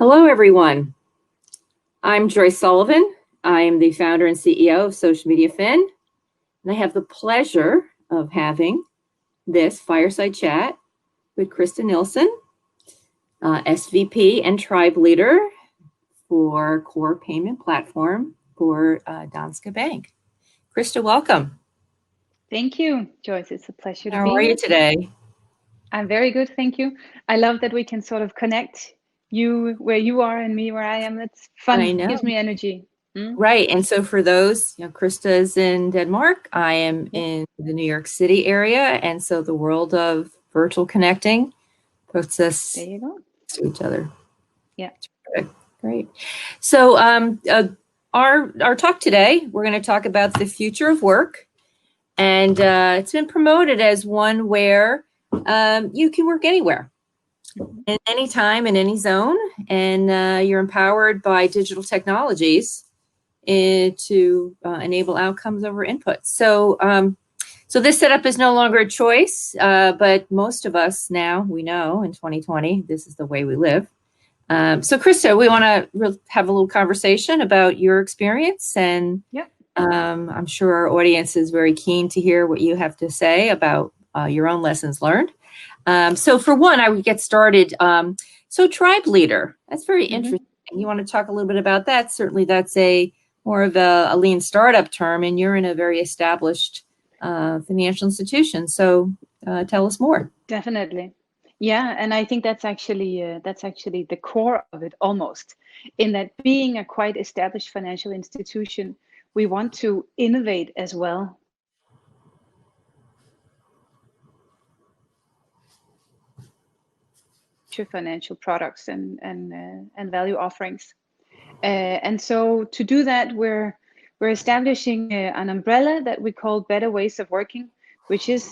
Hello, everyone. I'm Joyce Sullivan. I am the founder and CEO of Social Media Fin, and I have the pleasure of having this fireside chat with Krista Nilsson, SVP and Tribe Leader for Core Payment Platform for Danske Bank. Krista, welcome. Thank you, Joyce. It's a pleasure to be here. How are you today? I'm very good, thank you. I love that we can sort of connect you where you are and me where I am. It's fun. I know. It gives me energy. Right. And so for those, Krista is in Denmark. I am in the New York City area. And so the world of virtual connecting puts us There you go. to each other. Yeah. Great. So our talk today, we're going to talk about the future of work. And it's been promoted as one where you can work anywhere, in any time, in any zone, and you're empowered by digital technologies to enable outcomes over inputs. So, so this setup is no longer a choice, but most of us now, we know in 2020, this is the way we live. So Krista, we want to have a little conversation about your experience, and I'm sure our audience is very keen to hear what you have to say about your own lessons learned. So for one, I would get started. So Tribe Leader, that's very interesting. You want to talk a little bit about that? Certainly that's more of a lean startup term, and you're in a very established financial institution. So tell us more. Definitely. Yeah, and I think that's actually the core of it almost, in that being a quite established financial institution, we want to innovate as well. Financial products and value offerings, and so to do that, we're establishing an umbrella that we call Better Ways of Working, which is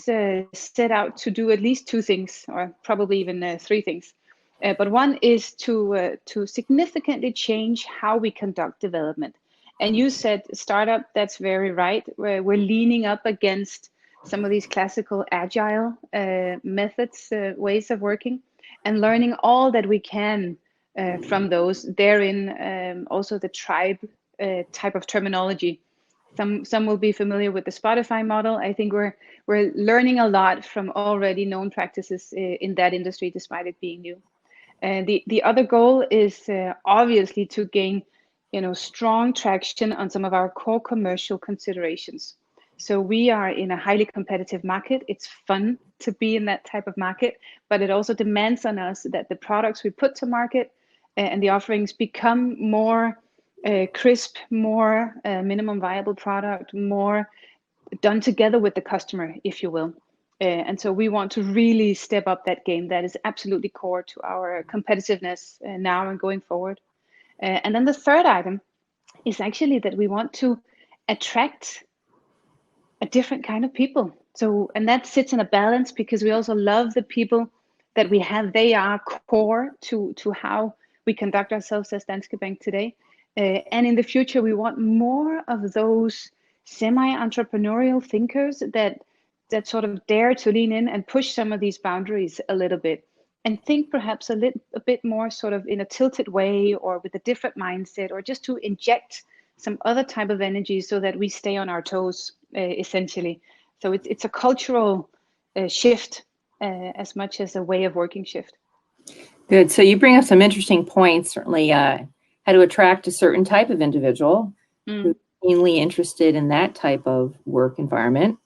set out to do at least two things, or probably even three things. But one is to significantly change how we conduct development. And you said startup, that's very right. We're leaning up against some of these classical agile methods, ways of working, and learning all that we can from those. Therein also the tribe type of terminology. Some will be familiar with the Spotify model. I think we're learning a lot from already known practices in that industry, despite it being new. And the other goal is obviously to gain, strong traction on some of our core commercial considerations. So we are in a highly competitive market. It's fun to be in that type of market, but it also demands on us that the products we put to market and the offerings become more crisp, more minimum viable product, more done together with the customer, if you will. And so we want to really step up that game. That is absolutely core to our competitiveness now and going forward. And then the third item is actually that we want to attract a different kind of people. So, and that sits in a balance, because we also love the people that we have. They are core to how we conduct ourselves as Danske Bank today. And in the future, we want more of those semi-entrepreneurial thinkers that sort of dare to lean in and push some of these boundaries a little bit, and think perhaps a bit more sort of in a tilted way, or with a different mindset, or just to inject some other type of energy so that we stay on our toes, essentially. So it's a cultural shift as much as a way of working shift. Good. So you bring up some interesting points, certainly how to attract a certain type of individual who's keenly interested in that type of work environment.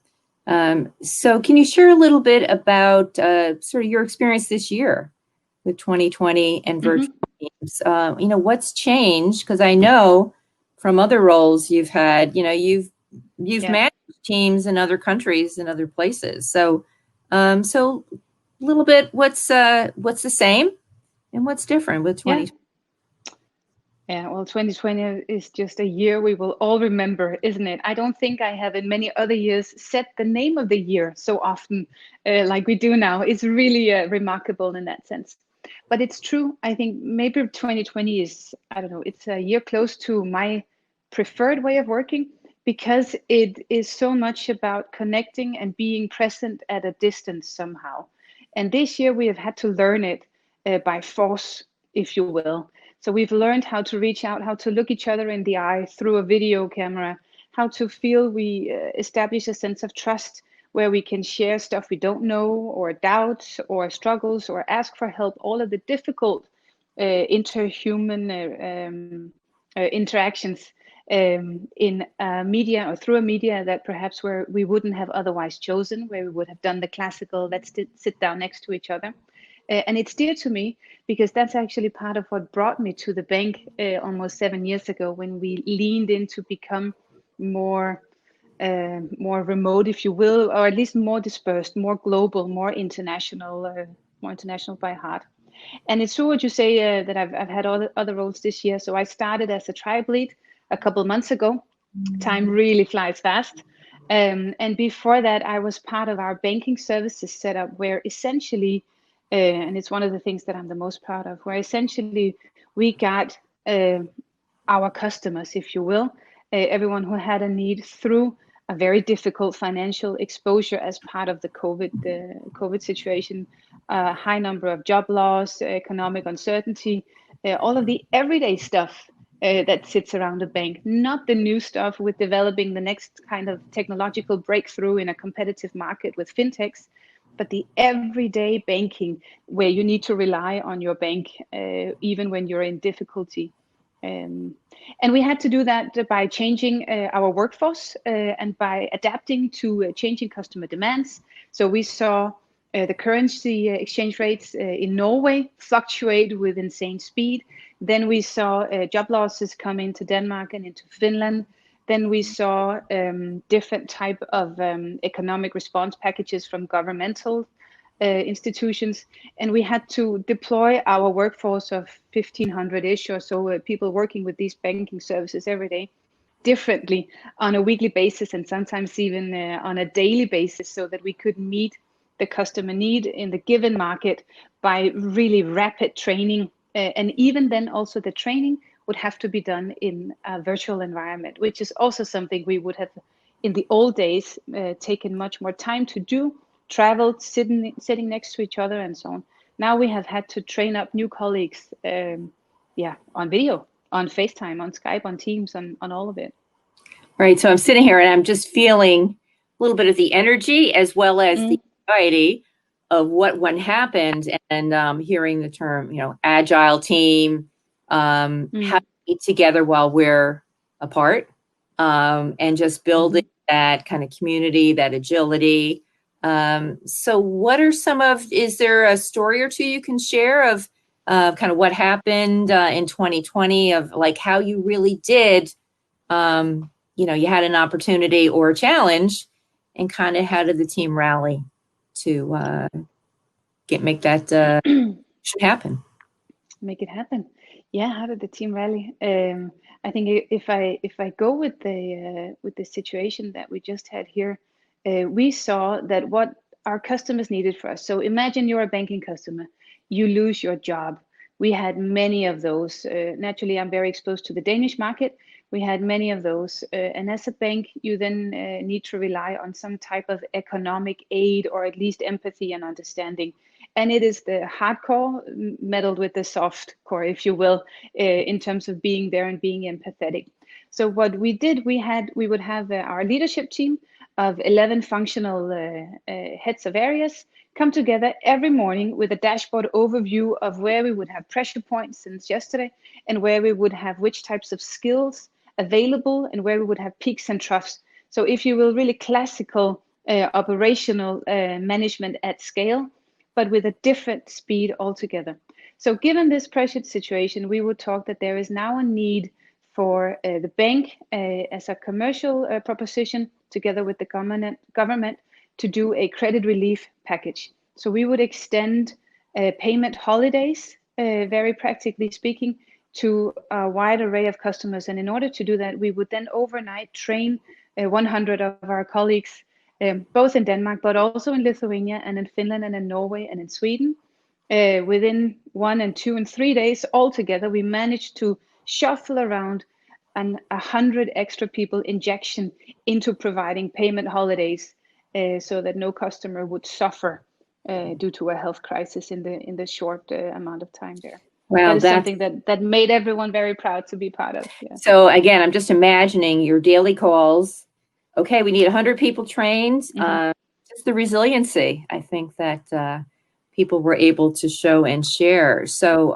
So can you share a little bit about sort of your experience this year with 2020 and virtual teams? What's changed? Because I know from other roles you've had, you've managed teams in other countries and other places. So a little bit, what's the same and what's different with 2020? Yeah, well, 2020 is just a year we will all remember, isn't it? I don't think I have in many other years set the name of the year so often like we do now. It's really remarkable in that sense. But it's true. I think maybe 2020 is, I don't know, it's a year close to my preferred way of working, because it is so much about connecting and being present at a distance somehow. And this year we have had to learn it by force, if you will. So we've learned how to reach out, how to look each other in the eye through a video camera, how to feel we establish a sense of trust where we can share stuff we don't know, or doubts, or struggles, or ask for help, all of the difficult interhuman interactions in media, or through a media that perhaps where we wouldn't have otherwise chosen, where we would have done the classical, let's sit down next to each other. And it's dear to me because that's actually part of what brought me to the bank almost 7 years ago, when we leaned in to become more remote, if you will, or at least more dispersed, more global, more international by heart. And it's true what you say, that I've had other roles this year. So I started as a tribe lead a couple of months ago. Time really flies fast. And before that, I was part of our banking services setup, where essentially, and it's one of the things that I'm the most proud of, where essentially we got our customers, if you will, everyone who had a need through a very difficult financial exposure as part of the COVID situation, high number of job loss, economic uncertainty, all of the everyday stuff that sits around a bank, not the new stuff with developing the next kind of technological breakthrough in a competitive market with fintechs, but the everyday banking where you need to rely on your bank even when you're in difficulty. And we had to do that by changing our workforce and by adapting to changing customer demands. So we saw the currency exchange rates in Norway fluctuate with insane speed. Then we saw job losses come into Denmark and into Finland. Then we saw different type of economic response packages from governmental institutions, and we had to deploy our workforce of 1,500-ish or so people working with these banking services every day differently on a weekly basis, and sometimes even on a daily basis, so that we could meet the customer need in the given market by really rapid training. And even then also the training would have to be done in a virtual environment, which is also something we would have in the old days taken much more time to do, traveled, sitting next to each other and so on. Now we have had to train up new colleagues, on video, on FaceTime, on Skype, on Teams, on all of it. Right. So I'm sitting here and I'm just feeling a little bit of the energy as well as the anxiety of what happened, and hearing the term, agile team, how to eat together while we're apart, and just building that kind of community, that agility. So what are is there a story or two you can share of kind of what happened in 2020, of like how you really did, you had an opportunity or a challenge, and kind of how did the team rally to make that should happen? Make it happen. Yeah, how did the team rally? I think if I go with the situation that we just had here, we saw that what our customers needed for us. So imagine you're a banking customer, you lose your job. We had many of those. Naturally, I'm very exposed to the Danish market. We had many of those. And as a bank, you then need to rely on some type of economic aid, or at least empathy and understanding. And it is the hardcore meddled with the soft core, if you will, in terms of being there and being empathetic. So what we did, we would have our leadership team of 11 functional heads of areas come together every morning with a dashboard overview of where we would have pressure points since yesterday, and where we would have which types of skills available, and where we would have peaks and troughs. So if you will, really classical operational management at scale, but with a different speed altogether. So given this pressured situation, we would talk that there is now a need for the bank as a commercial proposition, together with the government, to do a credit relief package. So we would extend payment holidays, very practically speaking, to a wide array of customers. And in order to do that, we would then overnight train 100 of our colleagues, both in Denmark, but also in Lithuania and in Finland and in Norway and in Sweden. Within 1 and 2 and 3 days altogether, we managed to shuffle around 100 extra people injection into providing payment holidays, so that no customer would suffer due to a health crisis in the short amount of time there. Well, that is something that made everyone very proud to be part of. Yeah. So again, I'm just imagining your daily calls. Okay, we need 100 people trained. Just the resiliency, I think that people were able to show and share. So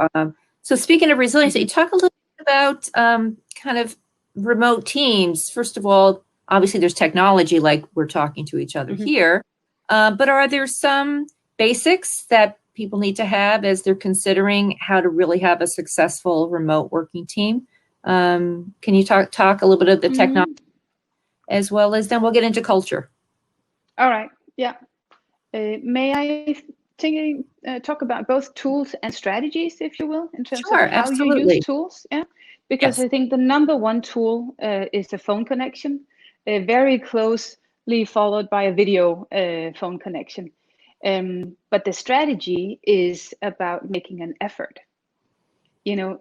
speaking of resiliency, talk a little bit about kind of remote teams. First of all, obviously there's technology like we're talking to each other here, but are there some basics that people need to have as they're considering how to really have a successful remote working team? Can you talk a little bit of the technology as well as then we'll get into culture? All right. Yeah. May I talk about both tools and strategies, if you will, in terms Sure, of how you use absolutely. tools? Yeah. Because I think the number one tool is the phone connection, very closely followed by a video phone connection. But the strategy is about making an effort.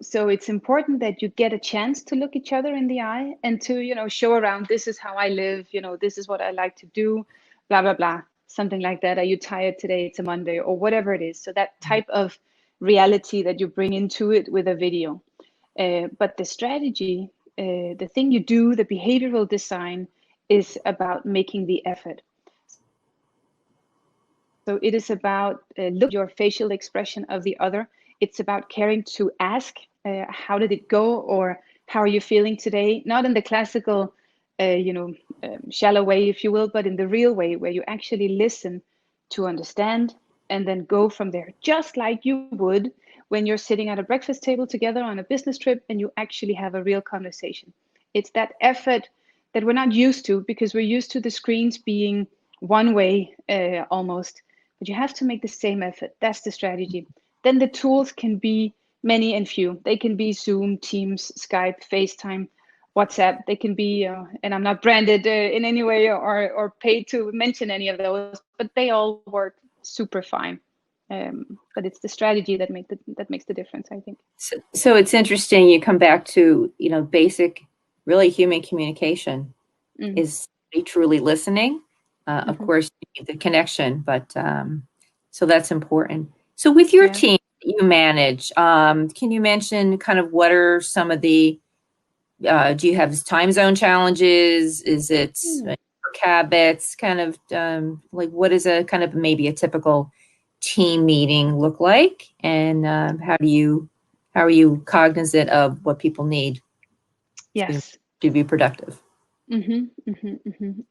So it's important that you get a chance to look each other in the eye and to show around, this is how I live, this is what I like to do, blah blah blah, something like that. Are you tired today? It's a Monday, or whatever it is. So that type of reality that you bring into it with a video. But the strategy, the thing you do, the behavioral design, is about making the effort. So it is about look at your facial expression of the other. It's about caring to ask, how did it go, or how are you feeling today? Not in the classical, shallow way, if you will, but in the real way, where you actually listen to understand and then go from there, just like you would when you're sitting at a breakfast table together on a business trip and you actually have a real conversation. It's that effort that we're not used to, because we're used to the screens being one way almost, but you have to make the same effort. That's the strategy. Then the tools can be many and few. They can be Zoom, Teams, Skype, FaceTime, WhatsApp. They can be, and I'm not branded in any way or paid to mention any of those, but they all work super fine. But it's the strategy that makes the difference, I think. So it's interesting. You come back to basic, really human communication is truly listening. Of course, you need the connection, but so that's important. So with your team that you manage, can you mention kind of what are some of the do you have time zone challenges? Is it work habits? Kind of like what is a kind of maybe a typical team meeting look like, and how are you cognizant of what people need to be productive?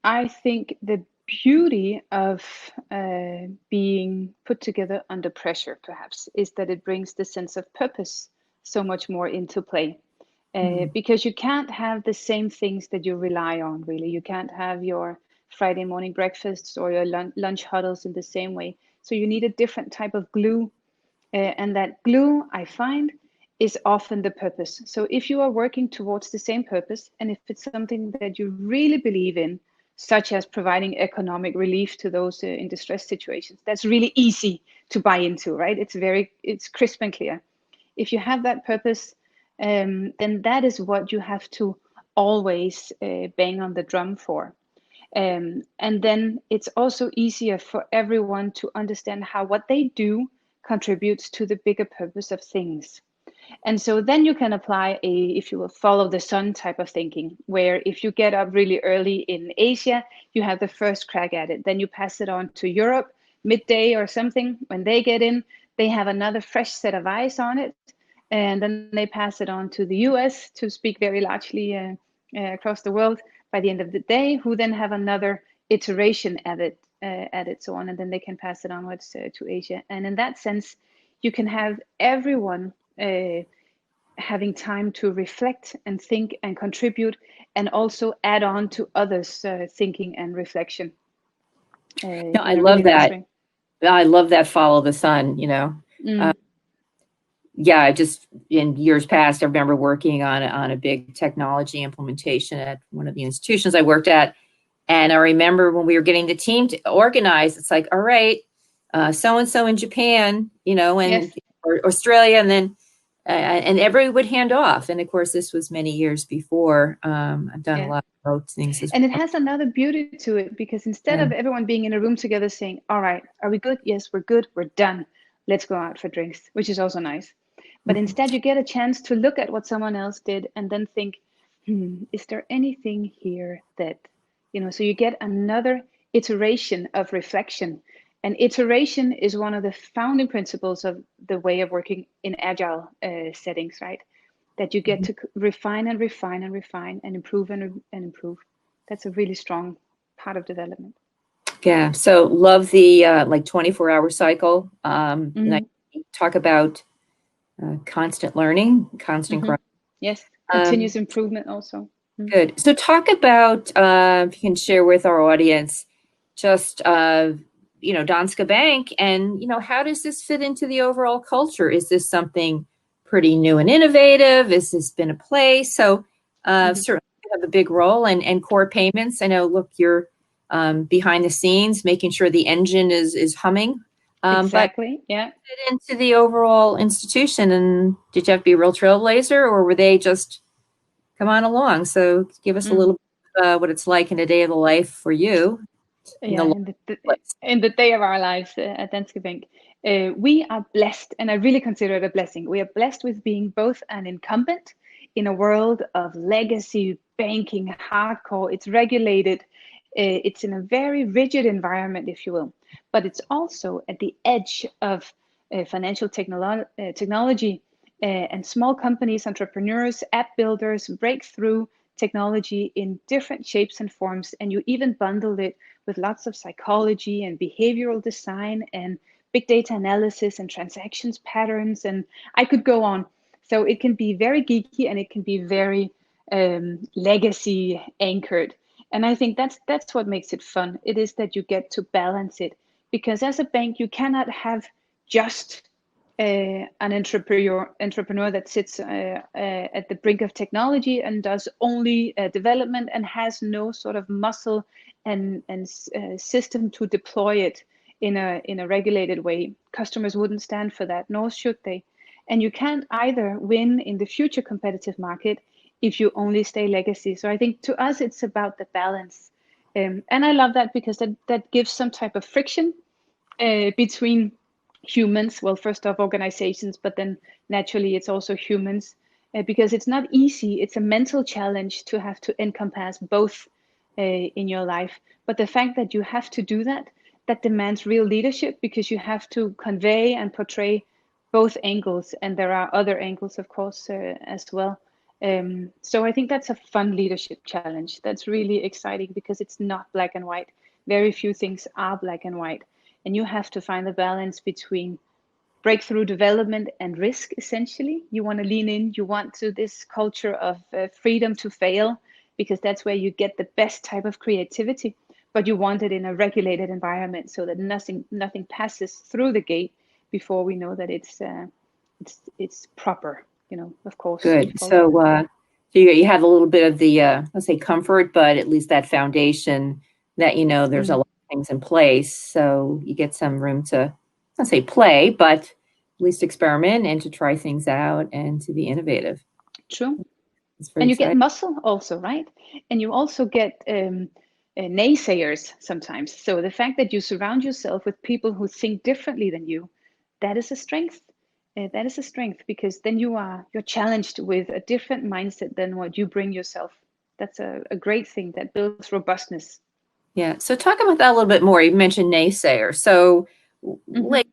I think the beauty of being put together under pressure, perhaps, is that it brings the sense of purpose so much more into play. Because you can't have the same things that you rely on, really. You can't have your Friday morning breakfasts or your lunch huddles in the same way. So you need a different type of glue. And that glue, I find, is often the purpose. So if you are working towards the same purpose, and if it's something that you really believe in, such as providing economic relief to those in distress situations, that's really easy to buy into, right? It's crisp and clear. If you have that purpose, then that is what you have to always bang on the drum for. And then it's also easier for everyone to understand how what they do contributes to the bigger purpose of things. And so then you can apply if you will follow the sun type of thinking, where if you get up really early in Asia, you have the first crack at it. Then you pass it on to Europe midday or something. When they get in, they have another fresh set of eyes on it. And then they pass it on to the US, to speak very largely across the world by the end of the day, who then have another iteration at it, so on. And then they can pass it onwards to Asia. And in that sense, you can have everyone having time to reflect and think and contribute, and also add on to others' thinking and reflection. No, I love that. I love that follow the sun, yeah, just in years past, I remember working on a big technology implementation at one of the institutions I worked at. And I remember when we were getting the team to organize, it's like, all right, so-and-so in Japan, and or Australia, and then and everybody would hand off. And of course, this was many years before. I've done a lot of those things as well. And it has another beauty to it, because instead of everyone being in a room together saying, all right, are we good? Yes, we're good. We're done. Let's go out for drinks, which is also nice. But instead, you get a chance to look at what someone else did and then think, is there anything here that, so you get another iteration of reflection. And iteration is one of the founding principles of the way of working in agile settings, right? That you get to refine and refine and refine and improve and improve. That's a really strong part of development. Yeah. So love the like 24-hour cycle. And I talk about constant learning, constant growth. Yes. Continuous improvement also. Good. So talk about, if you can share with our audience, just, Danske Bank and, how does this fit into the overall culture? Is this something pretty new and innovative? Has this been a place? So certainly you have a big role and core payments. I know, look, you're behind the scenes, making sure the engine is humming. Exactly. Yeah. Fit into the overall institution. And did you have to be a real trailblazer, or were they just come on along? So give us a little bit what it's like in a day of the life for you. Yeah, in the day of our lives at Danske Bank. We are blessed, and I really consider it a blessing. We are blessed with being both an incumbent in a world of legacy banking, hardcore. It's regulated. It's in a very rigid environment, if you will. But it's also at the edge of financial technology and small companies, entrepreneurs, app builders, breakthrough technology in different shapes and forms. And you even bundle it with lots of psychology and behavioral design and big data analysis and transactions patterns. And I could go on. So it can be very geeky and it can be very legacy anchored. And I think that's what makes it fun. It is that you get to balance it, because as a bank, you cannot have just an entrepreneur that sits at the brink of technology and does only development and has no sort of muscle and system to deploy it in a regulated way. Customers wouldn't stand for that, nor should they. And you can't either win in the future competitive market if you only stay legacy. So I think to us, it's about the balance. And I love that, because that gives some type of friction between humans. Well, first off, organizations, but then naturally it's also humans, because it's not easy. It's a mental challenge to have to encompass both in your life. But the fact that you have to do that, that demands real leadership, because you have to convey and portray both angles. And there are other angles, of course, as well. So I think that's a fun leadership challenge. That's really exciting, because it's not black and white. Very few things are black and white. And you have to find the balance between breakthrough development and risk, essentially. You want to lean in, you want to this culture of freedom to fail, because that's where you get the best type of creativity, but you want it in a regulated environment so that nothing passes through the gate before we know that it's proper, of course. Good. So you have a little bit of the, let's say, comfort, but at least that foundation that, there's a lot of things in place. So you get some room to, not say play, but at least experiment and to try things out and to be innovative. True. And you get muscle also, right? And you also get naysayers sometimes. So the fact that you surround yourself with people who think differently than you, that is a strength. That is a strength, because then you're challenged with a different mindset than what you bring yourself. That's a great thing that builds robustness. Yeah. So talk about that a little bit more. You mentioned naysayer. So like,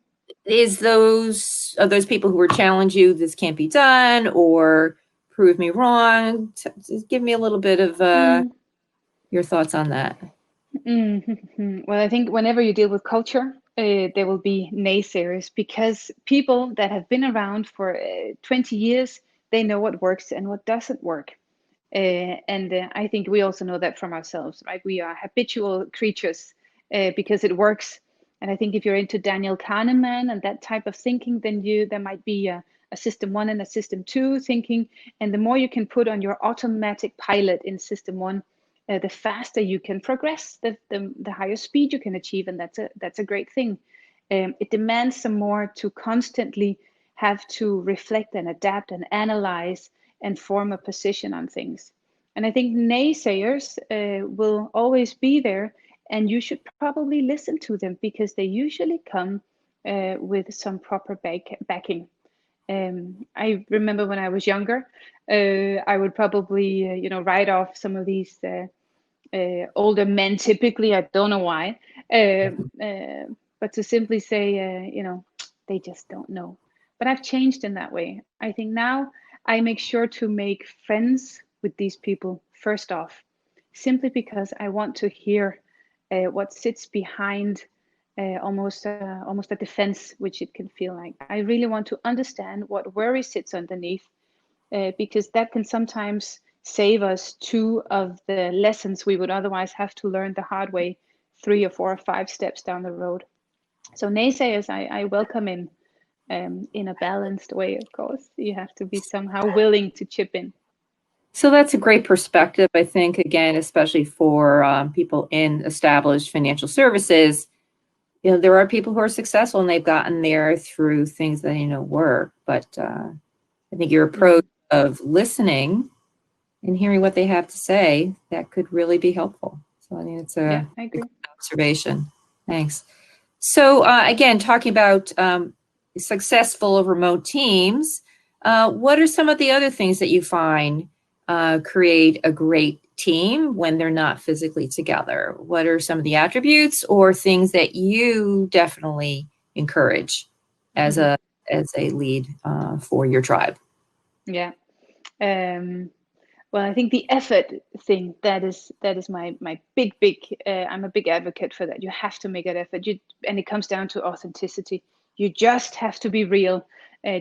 are those people who would challenge you, this can't be done, or prove me wrong? Just give me a little bit of your thoughts on that. Well, I think whenever you deal with culture, there will be naysayers, because people that have been around for 20 years, they know what works and what doesn't work. And I think we also know that from ourselves, right? We are habitual creatures because it works. And I think if you're into Daniel Kahneman and that type of thinking, then there might be a system 1 and a system 2 thinking. And the more you can put on your automatic pilot in system 1, the faster you can progress, the higher speed you can achieve. And that's a great thing. It demands some more to constantly have to reflect and adapt and analyze and form a position on things. And I think naysayers will always be there, and you should probably listen to them, because they usually come with some proper backing. I remember when I was younger, I would probably, write off some of these older men typically. I don't know why, but to simply say, they just don't know. But I've changed in that way. I think now I make sure to make friends with these people first off, simply because I want to hear what sits behind almost a defense, which it can feel like. I really want to understand what worry sits underneath, because that can sometimes save us two of the lessons we would otherwise have to learn the hard way 3 or 4 or 5 steps down the road. So naysayers, I welcome in a balanced way, of course. You have to be somehow willing to chip in. So that's a great perspective, I think, again, especially for people in established financial services. You know, there are people who are successful and they've gotten there through things that work. But I think your approach of listening and hearing what they have to say, that could really be helpful. So I think it's Yeah, I a agree. good observation. Thanks. So again, talking about successful remote teams, what are some of the other things that you find create a great team when they're not physically together? What are some of the attributes or things that you definitely encourage as a lead for your tribe? Yeah. Well, I think the effort thing, that is my big I'm a big advocate for that. You have to make an effort. And it comes down to authenticity. You just have to be real,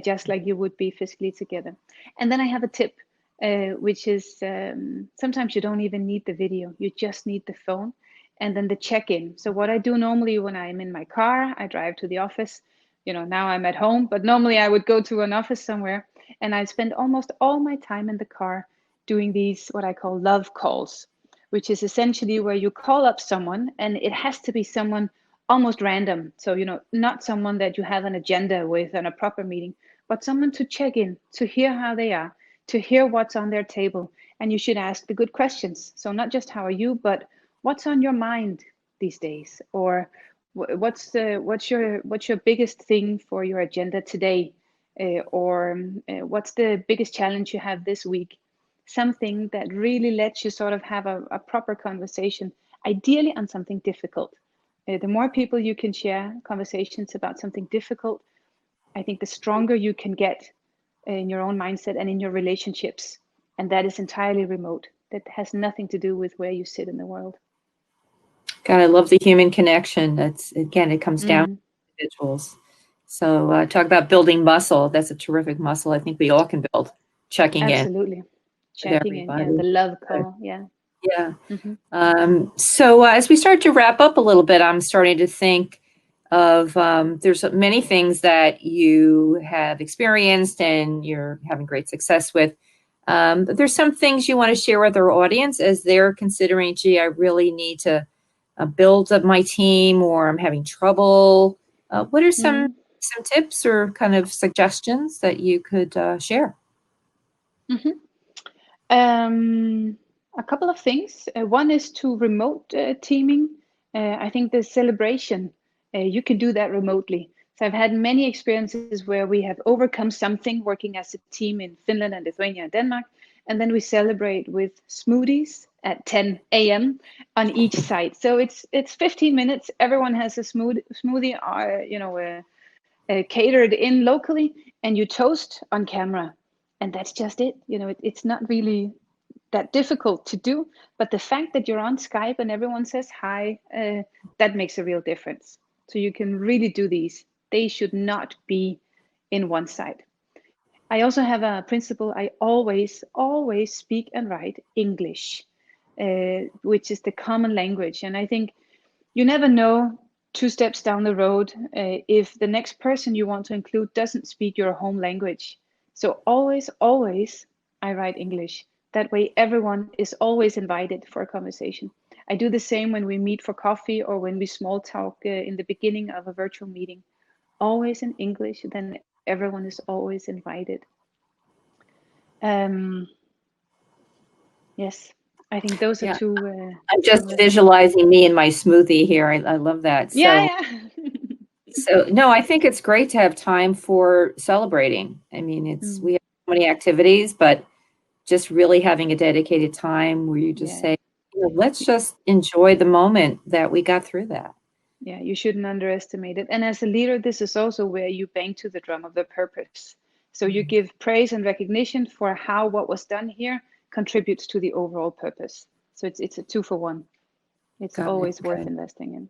just like you would be physically together. And then I have a tip, which is sometimes you don't even need the video. You just need the phone and then the check-in. So what I do normally when I'm in my car, I drive to the office. Now I'm at home, but normally I would go to an office somewhere, and I spend almost all my time in the car doing these, what I call love calls, which is essentially where you call up someone, and it has to be someone almost random. So, not someone that you have an agenda with on a proper meeting, but someone to check in, to hear how they are, to hear what's on their table. And you should ask the good questions. So not just how are you, but what's on your mind these days? Or what's your biggest thing for your agenda today? Or what's the biggest challenge you have this week? Something that really lets you sort of have a proper conversation, ideally on something difficult. The more people you can share conversations about something difficult, I think the stronger you can get in your own mindset and in your relationships. And that is entirely remote. That has nothing to do with where you sit in the world. God, I love the human connection. It comes down to individuals. So talk about building muscle. That's a terrific muscle. I think we all can build, checking in Absolutely. with Checking in. Yeah, everybody. the love call. Yeah. Yeah. So as we start to wrap up a little bit, I'm starting to think of there's many things that you have experienced and you're having great success with. But there's some things you want to share with our audience as they're considering, gee, I really need to build up my team, or I'm having trouble. What are some tips or kind of suggestions that you could share? A couple of things. One is to remote teaming. I think the celebration, you can do that remotely. So I've had many experiences where we have overcome something working as a team in Finland and Lithuania and Denmark, and then we celebrate with smoothies at 10 a.m. on each site. So it's 15 minutes. Everyone has a smoothie, catered in locally, and you toast on camera, and that's just it. It's not really that difficult to do, but the fact that you're on Skype and everyone says hi, that makes a real difference. So you can really do these. They should not be in one side. I also have a principle. I always speak and write English, which is the common language. And I think you never know 2 steps down the road if the next person you want to include doesn't speak your home language. So always I write English. That way everyone is always invited for a conversation. I do the same when we meet for coffee or when we small talk in the beginning of a virtual meeting. Always in English, then everyone is always invited. Yes, I think those are two. I'm just visualizing me and my smoothie here. I love that. So Yeah. So no, I think it's great to have time for celebrating. I mean, we have so many activities, but just really having a dedicated time where you just say, let's just enjoy the moment that we got through that. Yeah, you shouldn't underestimate it. And as a leader, this is also where you bang to the drum of the purpose. So you give praise and recognition for how what was done here contributes to the overall purpose. So it's a 2-for-1. It's always worth investing in.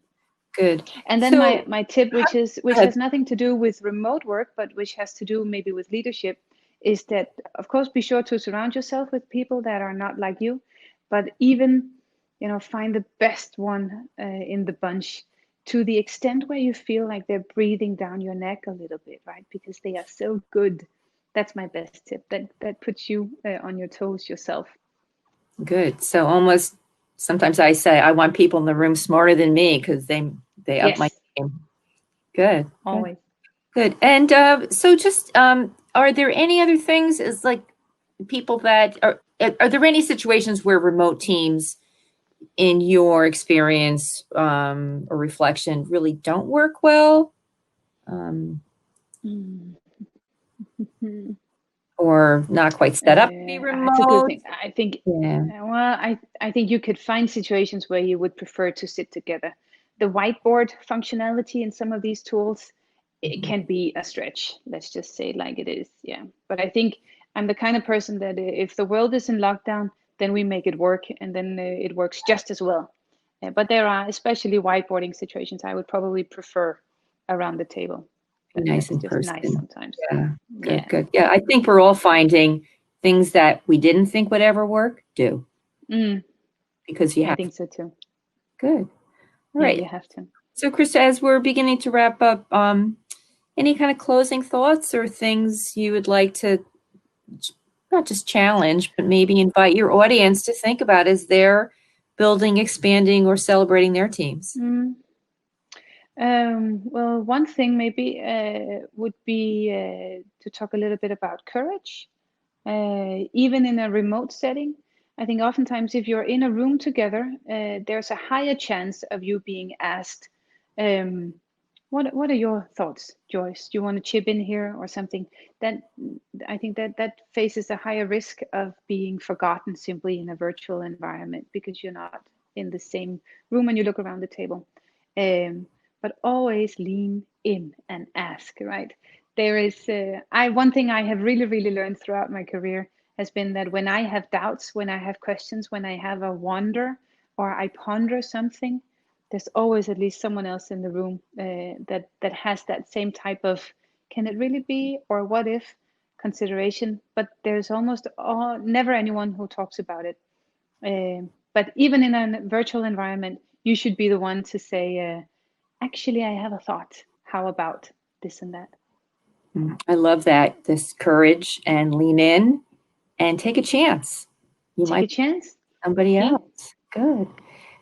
Good. And then So, my tip, which has nothing to do with remote work, but which has to do maybe with leadership, is that, of course, be sure to surround yourself with people that are not like you, but even, find the best one in the bunch, to the extent where you feel like they're breathing down your neck a little bit, right? Because they are so good. That's my best tip. That puts you on your toes yourself. Good. So almost sometimes I say I want people in the room smarter than me because they up my game. Good. Always. Good. And so just are there any other things as like people that are there any situations where remote teams in your experience or reflection really don't work well? Or not quite set up to be remote? That's a good thing. I think, I think you could find situations where you would prefer to sit together. The whiteboard functionality in some of these tools, it can be a stretch. Let's just say it like it is. Yeah. But I think I'm the kind of person that if the world is in lockdown, then we make it work, and then it works just as well. But there are especially whiteboarding situations I would probably prefer around the table. Nice in person. Nice sometimes. Yeah, good. Yeah, I think we're all finding things that we didn't think would ever work do. Because you have. I think so too. Good. All right. Yeah, you have to. So, Krista, as we're beginning to wrap up, any kind of closing thoughts or things you would like to not just challenge, but maybe invite your audience to think about as they're building, expanding, or celebrating their teams? Well, one thing maybe would be to talk a little bit about courage, even in a remote setting. I think oftentimes if you're in a room together, there's a higher chance of you being asked, what are your thoughts, Joyce? Do you want to chip in here or something? That I think that faces a higher risk of being forgotten simply in a virtual environment because you're not in the same room when you look around the table. But always lean in and ask, right? There is one thing I have really learned throughout my career has been that when I have doubts, when I have questions, when I have a wonder or I ponder something, there's always at least someone else in the room that has that same type of can it really be or what if consideration, but there's almost never anyone who talks about it. But even in a virtual environment, you should be the one to say, actually, I have a thought. How about this and that? I love that. This courage and lean in and take a chance. You Take a chance. Somebody else. Good.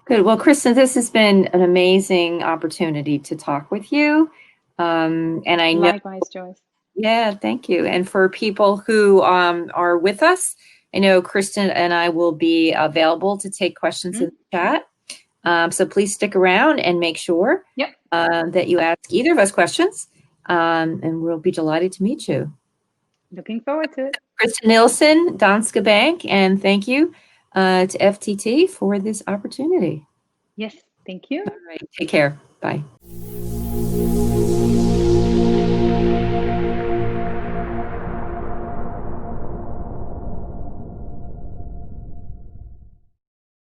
Good. Well, Kristen, this has been an amazing opportunity to talk with you. And I know. Likewise, Joyce. Yeah, thank you. And for people who are with us, I know Kristen and I will be available to take questions in the chat. So please stick around and make sure that you ask either of us questions. And we'll be delighted to meet you. Looking forward to it. Kristen Nielsen, Danske Bank, and thank you to FTT for this opportunity. Yes, thank you. All right, take care. Bye.